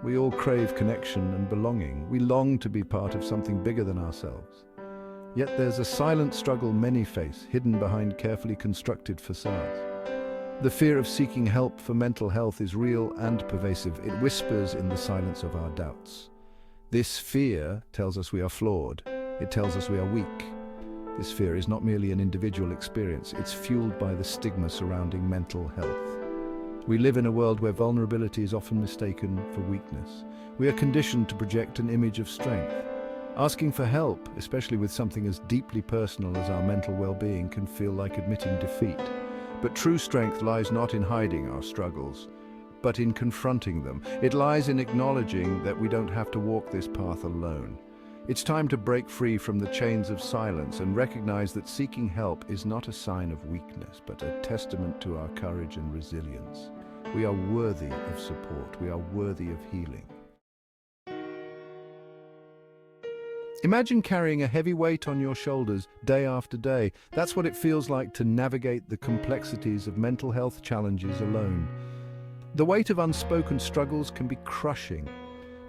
We all crave connection and belonging. We long to be part of something bigger than ourselves. Yet there's a silent struggle many face, hidden behind carefully constructed facades. The fear of seeking help for mental health is real and pervasive. It whispers in the silence of our doubts. This fear tells us we are flawed. It tells us we are weak. This fear is not merely an individual experience, it's fueled by the stigma surrounding mental health. We live in a world where vulnerability is often mistaken for weakness. We are conditioned to project an image of strength. Asking for help, especially with something as deeply personal as our mental well-being, can feel like admitting defeat. But true strength lies not in hiding our struggles, but in confronting them. It lies in acknowledging that we don't have to walk this path alone. It's time to break free from the chains of silence and recognize that seeking help is not a sign of weakness, but a testament to our courage and resilience. We are worthy of support. We are worthy of healing. Imagine carrying a heavy weight on your shoulders day after day. That's what it feels like to navigate the complexities of mental health challenges alone. The weight of unspoken struggles can be crushing.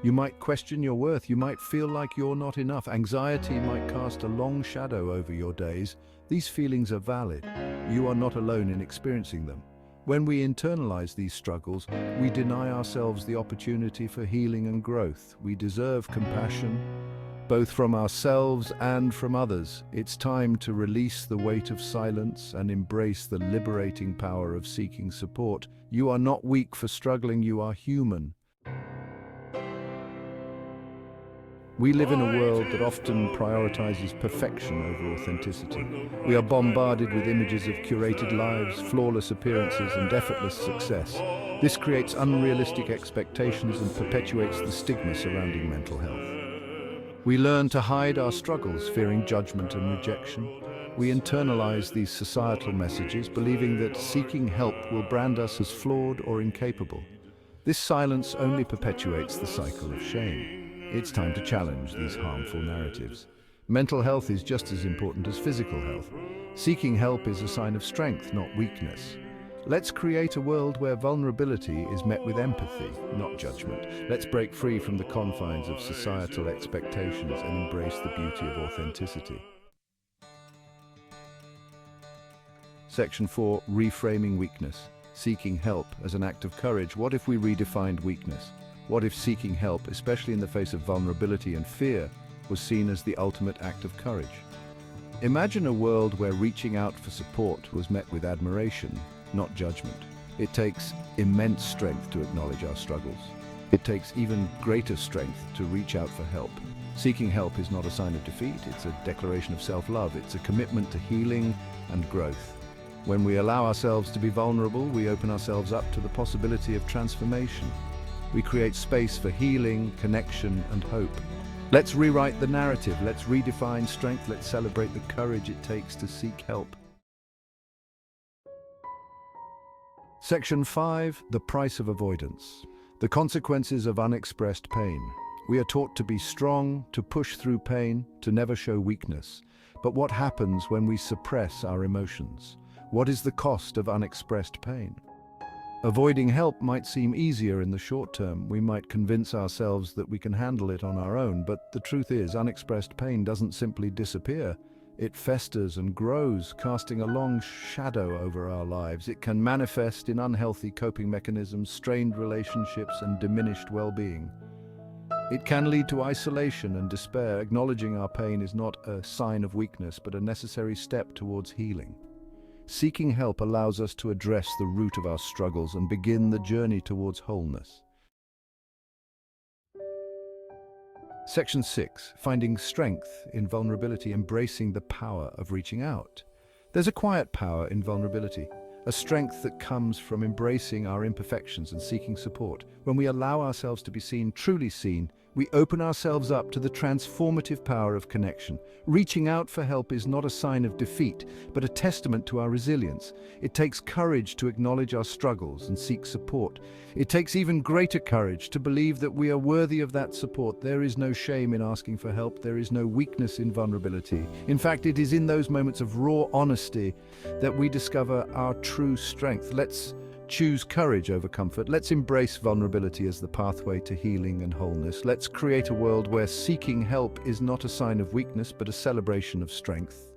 You might question your worth. You might feel like you're not enough. Anxiety might cast a long shadow over your days. These feelings are valid. You are not alone in experiencing them. When we internalize these struggles, we deny ourselves the opportunity for healing and growth. We deserve compassion, both from ourselves and from others. It's time to release the weight of silence and embrace the liberating power of seeking support. You are not weak for struggling, you are human. We live in a world that often prioritizes perfection over authenticity. We are bombarded with images of curated lives, flawless appearances, and effortless success. This creates unrealistic expectations and perpetuates the stigma surrounding mental health. We learn to hide our struggles, fearing judgment and rejection. We internalize these societal messages, believing that seeking help will brand us as flawed or incapable. This silence only perpetuates the cycle of shame. It's time to challenge these harmful narratives. Mental health is just as important as physical health. Seeking help is a sign of strength, not weakness. Let's create a world where vulnerability is met with empathy, not judgment. Let's break free from the confines of societal expectations and embrace the beauty of authenticity. Section 4. Reframing weakness. Seeking help as an act of courage. What if we redefined weakness? What if seeking help, especially in the face of vulnerability and fear, was seen as the ultimate act of courage? Imagine a world where reaching out for support was met with admiration, not judgment. It takes immense strength to acknowledge our struggles. It takes even greater strength to reach out for help. Seeking help is not a sign of defeat, it's a declaration of self-love. It's a commitment to healing and growth. When we allow ourselves to be vulnerable, we open ourselves up to the possibility of transformation. We create space for healing, connection, and hope. Let's rewrite the narrative. Let's redefine strength. Let's celebrate the courage it takes to seek help. Section 5. The price of avoidance. The consequences of unexpressed pain. We are taught to be strong, to push through pain, to never show weakness. But what happens when we suppress our emotions? What is the cost of unexpressed pain? Avoiding help might seem easier in the short term. We might convince ourselves that we can handle it on our own, but the truth is, unexpressed pain doesn't simply disappear. It festers and grows, casting a long shadow over our lives. It can manifest in unhealthy coping mechanisms, strained relationships, and diminished well-being. It can lead to isolation and despair. Acknowledging our pain is not a sign of weakness, but a necessary step towards healing. Seeking help allows us to address the root of our struggles and begin the journey towards wholeness. Section 6. Finding strength in vulnerability, embracing the power of reaching out. There's a quiet power in vulnerability, a strength that comes from embracing our imperfections and seeking support. When we allow ourselves to be seen, truly seen, we open ourselves up to the transformative power of connection. Reaching out for help is not a sign of defeat, but a testament to our resilience. It takes courage to acknowledge our struggles and seek support. It takes even greater courage to believe that we are worthy of that support. There is no shame in asking for help. There is no weakness in vulnerability. In fact, it is in those moments of raw honesty that we discover our true strength. Let's choose courage over comfort. Let's embrace vulnerability as the pathway to healing and wholeness. Let's create a world where seeking help is not a sign of weakness, but a celebration of strength.